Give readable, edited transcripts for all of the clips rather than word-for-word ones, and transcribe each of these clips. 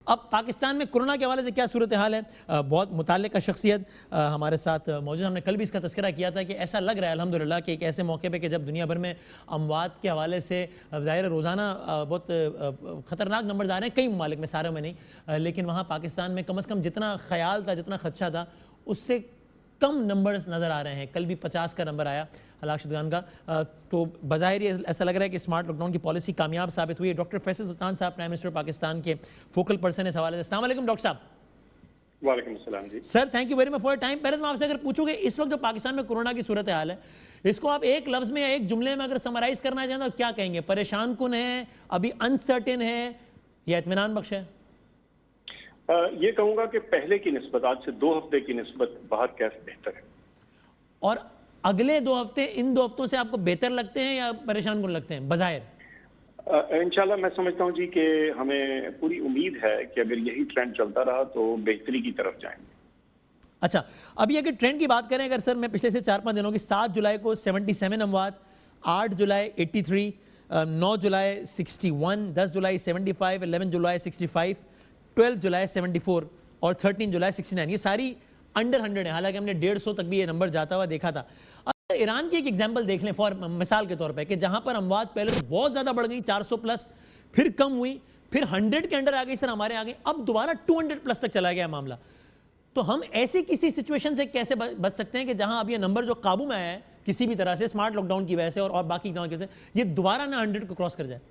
अब पाकिस्तान में कोरोना के हवाले से क्या सूरत हाल है, बहुत मुताल्लिक़ शख्सियत हमारे साथ मौजूद। हमने कल भी इसका तज़किरा किया था कि ऐसा लग रहा है अल्हम्दुलिल्लाह कि एक ऐसे मौके पे कि जब दुनिया भर में अमवात के हवाले से ज़ाहिर रोज़ाना बहुत ख़तरनाक नंबर आ रहे हैं कई ममालिक में, सारे में नहीं, लेकिन वहाँ पाकिस्तान में कम से कम जितना ख्याल था, जितना खदशा था, उससे कम नंबर्स नज़र आ रहे हैं। कल भी 50 का नंबर आया हलाक शुदगान का। तो बज़ाहिर ऐसा लग रहा है कि स्मार्ट लॉकडाउन की पॉलिसी कामयाब साबित हुई है। डॉक्टर फैसल सुल्तान साहब प्राइम मिनिस्टर पाकिस्तान के फोकल पर्सन इस हवाले से। अस्सलाम वालेकुम डॉक्टर साहब। वालेकुम सलाम जी sir, thank you very much for time. पहले तो मैं आपसे अगर पूछूंगे इस वक्त जो पाकिस्तान में कोरोना की सूरत हाल है, इसको आप एक लफ्ज़ में या एक जुमले में अगर समराइज करना चाहें तो क्या कहेंगे? परेशान कुन है, अभी अनसर्टेन है या इत्मीनान बख्श है? ये कहूंगा कि पहले की निस्बत, आज से 2 हफ्ते की निस्बत बाहर कैसे बेहतर है। और अगले 2 हफ्ते, इन 2 हफ्तों से आपको बेहतर लगते हैं या परेशान कुन लगते हैं बज़ाहिर? इंशाल्लाह मैं समझता हूं जी कि हमें पूरी उम्मीद है कि अगर यही ट्रेंड चलता रहा तो बेहतरी की तरफ जाएंगे। अच्छा, अभी अगर ट्रेंड की बात करें, अगर सर मैं पिछले से 4-5 दिनों की 7 जुलाई को 77 अमवात, 8 जुलाई 83, 9 जुलाई 61, 10 जुलाई 75, 11 जुलाई 65, 12 जुलाई 74 और 13 जुलाई 69, ये सारी अंडर 100 है। हालांकि हमने 150 तक भी ये नंबर जाता हुआ देखा था। अब ईरान की एक एग्जांपल देख लें फॉर मिसाल के तौर पे कि जहां पर अमवात पहले तो बहुत ज़्यादा बढ़ गई 400 प्लस, फिर कम हुई, फिर 100 के अंडर आ गई सर, हमारे आ गई, अब दोबारा 200 प्लस तक चला गया मामला। तो हम ऐसी किसी सिचुएशन से कैसे बच सकते हैं कि जहां अब ये नंबर जो काबू में आया है किसी भी तरह से स्मार्ट लॉकडाउन की वजह से और बाकी की वजह से, ये दोबारा ना 100 को क्रॉस कर जाए?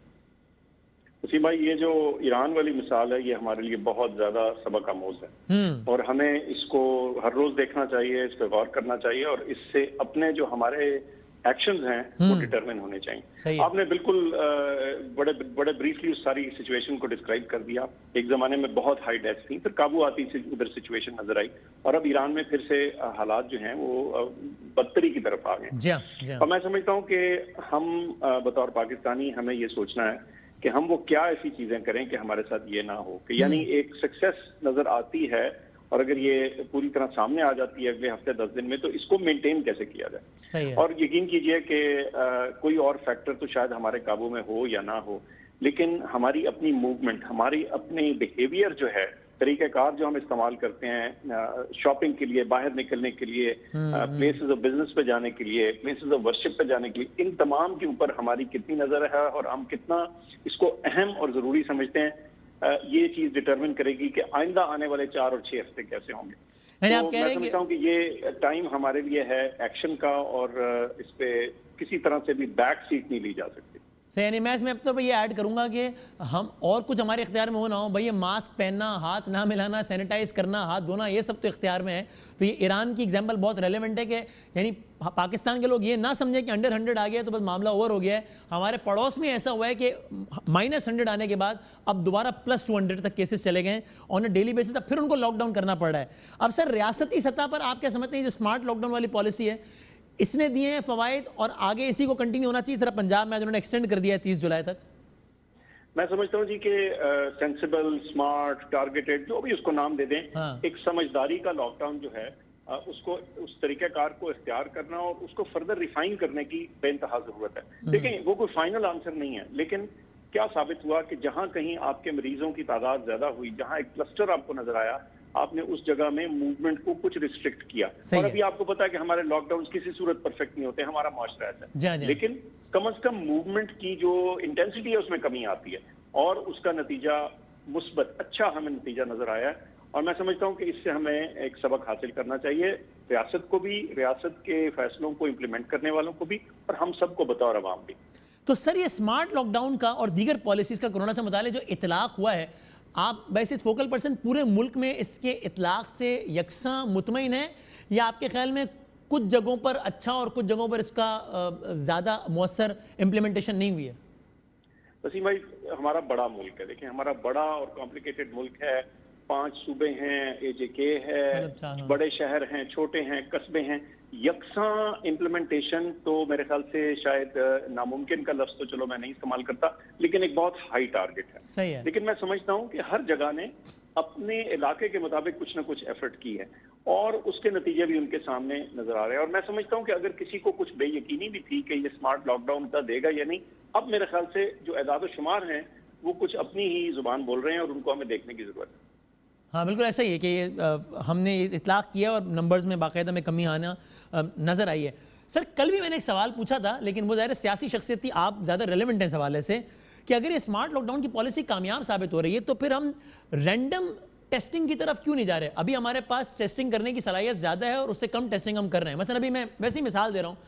उसी भाई, ये जो ईरान वाली मिसाल है ये हमारे लिए बहुत ज्यादा सबक आमोज है और हमें इसको हर रोज देखना चाहिए, इस पर गौर करना चाहिए और इससे अपने जो हमारे एक्शंस हैं वो डिटरमिन होने चाहिए। आपने बिल्कुल बड़े बड़े ब्रीफली उस सारी सिचुएशन को डिस्क्राइब कर दिया। एक जमाने में बहुत हाई डेथ्स थी, फिर काबू आती थी, उधर सिचुएशन नजर आई और अब ईरान में फिर से हालात जो हैं वो बदतरी की तरफ आ गए। और मैं समझता हूँ कि हम बतौर पाकिस्तानी हमें ये सोचना है कि हम वो क्या ऐसी चीजें करें कि हमारे साथ ये ना हो, कि यानी एक सक्सेस नजर आती है और अगर ये पूरी तरह सामने आ जाती है अगले हफ्ते 10 दिन में, तो इसको मेंटेन कैसे किया जाए। सही है। और यकीन कीजिए कि कोई और फैक्टर तो शायद हमारे काबू में हो या ना हो, लेकिन हमारी अपनी मूवमेंट, हमारी अपनी बिहेवियर जो है, तरीक़ेकार जो हम इस्तेमाल करते हैं शॉपिंग के लिए, बाहर निकलने के लिए, प्लेसेस ऑफ बिजनेस पे जाने के लिए, प्लेसेस ऑफ वर्शिप पे जाने के लिए, इन तमाम के ऊपर हमारी कितनी नजर है और हम कितना इसको अहम और जरूरी समझते हैं, ये चीज डिटरमिन करेगी कि आइंदा आने वाले 4 और 6 हफ्ते कैसे होंगे। तो मैं समझता हूँ कि ये टाइम हमारे लिए है एक्शन का और इस पे किसी तरह से भी बैक सीट नहीं ली जा सकती। यानी मैं इसमें अब तो ये ऐड करूंगा कि हम और कुछ हमारे इख्तियार में हो ना हो, भाई ये मास्क पहनना, हाथ ना मिलाना, सैनिटाइज करना, हाथ धोना, ये सब तो इख्तियार में है। तो ये ईरान की एग्जांपल बहुत रेलेवेंट है कि यानी पाकिस्तान के लोग ये ना समझे कि अंडर 100 आ गया तो बस मामला ओवर हो गया है। हमारे पड़ोस में ऐसा हुआ है कि -100 आने के बाद अब दोबारा +200 तक केसेस चले गए ऑन अ डेली बेसिस, अब फिर उनको लॉकडाउन करना पड़ रहा है। अब सर रियासती सतह पर आप क्या समझते हैं जो स्मार्ट लॉकडाउन वाली पॉलिसी है, इसने दिए हैं फवायद और आगे इसी को कंटिन्यू होना चाहिए? सर पंजाब में उन्होंने एक्सटेंड कर दिया है 30 जुलाई तक। मैं समझता हूँ जी कि सेंसिबल, स्मार्ट, टारगेटेड, जो भी उसको नाम दे दें, एक समझदारी का लॉकडाउन जो है उसको, उस तरीक़ेकार को इख्तियार करना और उसको फर्दर रिफाइन करने की बेइंतहा जरूरत है। देखिए वो कोई फाइनल आंसर नहीं है, लेकिन क्या साबित हुआ कि जहां कहीं आपके मरीजों की तादाद ज्यादा हुई, जहां एक क्लस्टर आपको नजर आया, आपने उस जगह में मूवमेंट को कुछ रिस्ट्रिक्ट किया। और अभी आपको पता है कि हमारे लॉकडाउन किसी सूरत परफेक्ट नहीं होते, हमारा माशरा ऐसा है, लेकिन कम से कम मूवमेंट की जो इंटेंसिटी है उसमें कमी आती है और उसका नतीजा मुस्बत अच्छा हमें नतीजा नजर आया है। और मैं समझता हूं कि इससे हमें एक सबक हासिल करना चाहिए, रियासत को भी, रियासत के फैसलों को इम्प्लीमेंट करने वालों को भी और हम सबको बतौर अवाम भी। तो सर ये स्मार्ट लॉकडाउन का और दीगर पॉलिसीज का कोरोना से मुताल्लिक जो इतलाक हुआ है, आप वैसे फोकल पर्सन पूरे मुल्क में इसके इतलाक से यकसा मुतमईन है या आपके ख्याल में कुछ जगहों पर अच्छा और कुछ जगहों पर इसका ज्यादा मौसर इम्प्लीमेंटेशन नहीं हुई है? वसीम भाई, हमारा बड़ा मुल्क है, देखिए हमारा बड़ा और कॉम्प्लिकेटेड मुल्क है, 5 सूबे हैं, AJK है, बड़े शहर हैं, छोटे हैं, कस्बे हैं, यकसा इम्प्लीमेंटेशन तो मेरे ख्याल से शायद नामुमकिन का लफ्ज तो चलो मैं नहीं इस्तेमाल करता, लेकिन एक बहुत हाई टारगेट है। सही है। लेकिन मैं समझता हूँ कि हर जगह ने अपने इलाके के मुताबिक कुछ ना कुछ एफर्ट की है और उसके नतीजे भी उनके सामने नजर आ रहे हैं। और मैं समझता हूँ कि अगर किसी को कुछ बेयकीनी भी थी कि ये स्मार्ट लॉकडाउन का देगा या नहीं, अब मेरे ख्याल से जो एदाद शुमार हैं वो कुछ अपनी ही जुबान बोल रहे हैं और उनको हमें देखने की जरूरत है। हाँ बिल्कुल ऐसा ही है कि हमने इतलाक़ किया और नंबर्स में बाकायदा में कमी आना नज़र आई है। सर कल भी मैंने एक सवाल पूछा था, लेकिन वो ज़ाहिर सियासी शख्सियत थी, आप ज़्यादा रेलेवेंट हैं इस हवाले से, कि अगर ये स्मार्ट लॉकडाउन की पॉलिसी कामयाब साबित हो रही है तो फिर हम रैंडम टेस्टिंग की तरफ क्यों नहीं जा रहे? अभी हमारे पास टेस्टिंग करने की सलाहियत ज़्यादा है और उससे कम टेस्टिंग हम कर रहे हैं। मसलन अभी मैं वैसी मिसाल दे रहा हूँ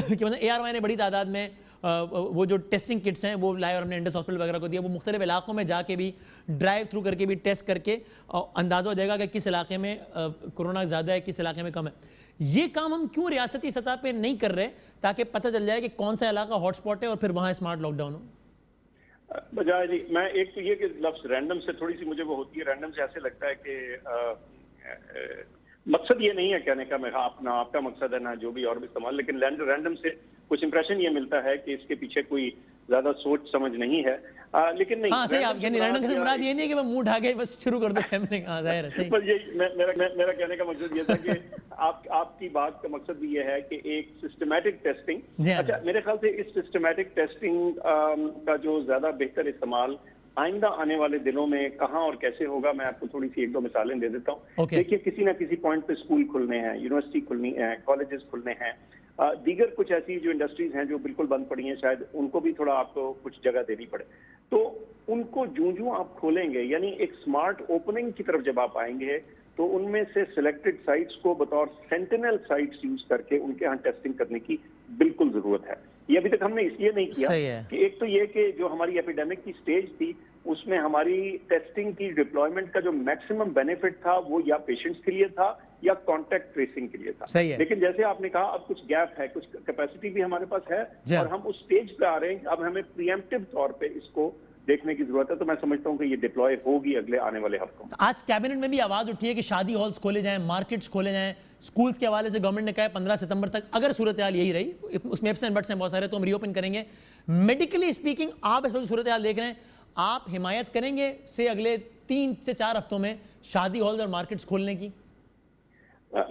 कि मतलब ARY ने बड़ी तादाद में वो जो टेस्टिंग किट्स हैं वो लाए और हमने इंडस हॉस्पिटल वगैरह को दिया। वो मुख्तलिफ इलाकों में जाके भी ड्राइव थ्रू करके भी टेस्ट करके अंदाज़ा हो जाएगा कि किस इलाके में कोरोना ज़्यादा है, किस इलाके में कम है। ये काम हम क्यों रियासती सतह पे नहीं कर रहे ताकि पता चल जाए कि कौन सा इलाका हॉटस्पॉट है और फिर वहाँ स्मार्ट लॉकडाउन हो? बजाय जी, मैं एक तो ये कि लफ्ज़ रैंडम से थोड़ी सी मुझे वो होती है, रैंडम से ऐसे लगता है कि मकसद ये नहीं है कहने का, मैं आपका मकसद है ना जो भी और भी इस्तेमाल, लेकिन रैंडम से कुछ इंप्रेशन ये मिलता है कि इसके पीछे कोई ज्यादा सोच समझ नहीं है। लेकिन नहीं, हाँ सही, आप यानी रैंडम से मुराद ये नहीं है कि मैं मुंह उठा के बस शुरू कर दूं सैंपलिंग। हाँ जाहिर है सही। पर ये मेरा कहने का मकसद ये था कि आपकी बात का मकसद भी ये है कि एक सिस्टमैटिक टेस्टिंग, अच्छा मेरे ख्याल से इस सिस्टमैटिक टेस्टिंग का जो ज्यादा बेहतर इस्तेमाल आइंदा आने वाले दिनों में कहाँ और कैसे होगा, मैं आपको थोड़ी सी एक दो मिसालें दे देता हूँ। देखिए किसी ना किसी पॉइंट पे स्कूल खुलने हैं, यूनिवर्सिटी खुलनी है, कॉलेजेस खुलने हैं, दीगर कुछ ऐसी जो इंडस्ट्रीज हैं जो बिल्कुल बंद पड़ी हैं, शायद उनको भी थोड़ा आपको कुछ जगह देनी पड़े। तो उनको जूं आप खोलेंगे, यानी एक स्मार्ट ओपनिंग की तरफ जब आप आएंगे, तो उनमें से सिलेक्टेड साइट्स को बतौर सेंटिनल साइट्स यूज करके उनके यहाँ टेस्टिंग करने की बिल्कुल जरूरत है। ये अभी तक हमने इसलिए नहीं किया कि एक तो ये कि जो हमारी एपिडेमिक की स्टेज थी उसमें हमारी टेस्टिंग की डिप्लॉयमेंट का जो मैक्सिमम बेनिफिट था वो या पेशेंट्स के लिए था या कॉन्टैक्ट ट्रेसिंग के लिए था। लेकिन जैसे आपने कहा अब कुछ गैप है, कुछ कैपेसिटी भी हमारे पास है और हम उस स्टेज पे आ रहे हैं, अब हमें प्रीएम्प्टिव तौर पे इसको देखने की जरूरत है। तो मैं समझता हूं कि ये डिप्लॉय होगी अगले आने वाले हफ्तों में। आज कैबिनेट में भी आवाज उठी है कि शादी हॉल्स खोले जाएं, मार्केट्स खोले जाएं, स्कूल्स के हवाले से गवर्नमेंट ने कहा है 15 सितंबर तक अगर सूरत हाल यही रही, उसमें एफ्स एंड बट्स हैं बहुत सारे, तो हम रीओपन करेंगे। मेडिकली स्पीकिंग आप इस वक्त सूरत हाल देख रहे हैं, आप हिमायत करेंगे से अगले 3 से 4 हफ्तों में शादी हॉल्स और मार्केट्स खोलने की?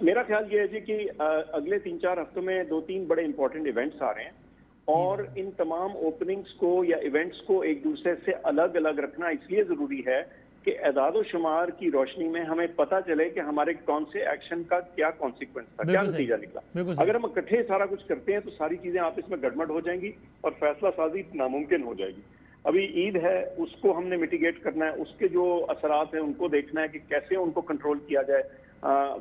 मेरा ख्याल ये है जी कि अगले 3-4 हफ्तों में 2-3 बड़े इंपॉर्टेंट इवेंट्स आ रहे हैं और इन तमाम ओपनिंग्स को या इवेंट्स को एक दूसरे से अलग अलग रखना इसलिए जरूरी है कि एदाद शुमार की रोशनी में हमें पता चले कि हमारे कौन से एक्शन का क्या कॉन्सिक्वेंस था, क्या नतीजा निकला। अगर हम इकट्ठे सारा कुछ करते हैं तो सारी चीजें आपस में गड़बड़ हो जाएंगी और फैसला साजी नामुमकिन हो जाएगी। अभी ईद है, उसको हमने मिटिगेट करना है, उसके जो असरात हैं उनको देखना है कि कैसे उनको कंट्रोल किया जाए,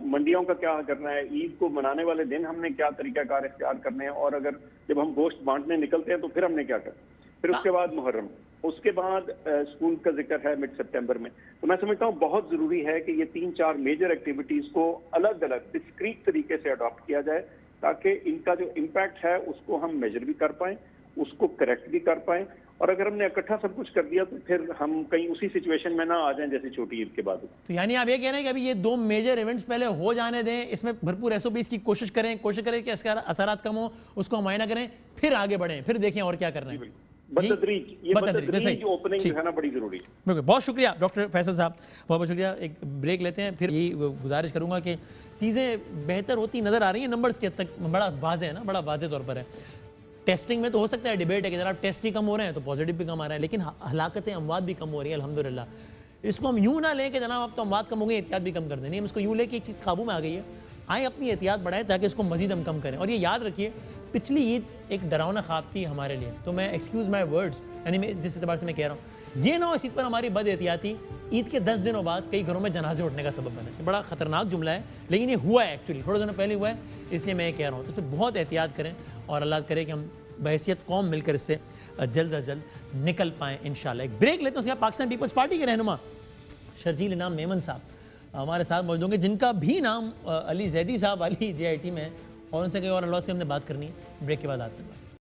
मंडियों का क्या करना है, ईद को मनाने वाले दिन हमने क्या तरीकाकार इख्तियार करने हैं, और अगर जब हम गोश्त बांटने निकलते हैं तो फिर हमने क्या करना, फिर उसके बाद मुहर्रम, उसके बाद स्कूल का जिक्र है मिड सितंबर में। तो मैं समझता हूँ बहुत जरूरी है कि ये 3-4 मेजर एक्टिविटीज को अलग अलग डिस्क्रीट तरीके से अडॉप्ट किया जाए ताकि इनका जो इम्पैक्ट है उसको हम मेजर भी कर पाएं, उसको करेक्ट भी कर पाएं, और अगर हमने इकट्ठा सब कुछ कर दिया तो फिर हम कहीं उसी सिचुएशन में ना आ जाएं जैसे छोटी ईद के बाद। तो यानी आप ये कह रहे हैं कि अभी ये 2 मेजर इवेंट्स पहले हो जाने दें, इसमें भरपूर SOPs की कोशिश करें कि असरात कम हो, उसको मुआयना करें, फिर आगे बढ़ें, फिर देखें और क्या करना है। बतदरीज ओपनिंग जो है ना बड़ी जरूरी है। बिल्कुल, बहुत शुक्रिया डॉक्टर फैसल साहब, बहुत बहुत शुक्रिया। एक ब्रेक लेते हैं, फिर यही गुजारिश करूंगा कि चीज़ें बेहतर होती नजर आ रही हैं, नंबर्स के हद तक बड़ा वाज़ेह है ना, बड़ा वाज़ेह तौर पर है। टेस्टिंग में तो हो सकता है डिबेट है कि जनाब टेस्ट ही कम हो रहे हैं तो पॉजिटिव भी कम आ रहा है, लेकिन हलाकतें अमवात भी कम हो रही है अल्हम्दुलिल्लाह। इसको हम यूँ ना लें कि जनाब अब तो अमवात कम हो गई, एहतियात भी कम कर देनी, हम इसको यूँ लें कि एक चीज़ काबू में आ गई है, आए अपनी एहतियात बढ़ाएं ताकि इसको मजीद हम कम करें। और ये याद रखिए, पिछली ईद एक डरावना ख्वाब थी हमारे लिए, तो मैं एक्सक्यूज़ माई वर्ड्स, यानी मैं जिस एतबार से मैं कह रहा हूँ, ये ना हो इस ईद पर हमारी बद एहतियाती ईद के 10 दिनों बाद कई घरों में जनाजे उठने का सबब बना। ये बड़ा ख़तरनाक जुमला है, लेकिन ये हुआ है एक्चुअली, थोड़े दिनों पहले हुआ है, इसलिए मैं ये कह रहा हूँ। तो इसमें बहुत एहतियात करें और अल्लाह करे कि हम बहैसियत कौम मिलकर इससे जल्द अज जल्द निकल पाएँ इंशाल्लाह। एक ब्रेक लेते हैं, उसके बाद पाकिस्तान पीपल्स पार्टी के रहनुमा शर्जील इनाम मेमन साहब हमारे साथ मौजूद होंगे, जिनका भी नाम अली जैदी साहब अली JIT में है, और उनसे कई और अल्लाह से हमने बात करनी है। ब्रेक के बाद आते हैं।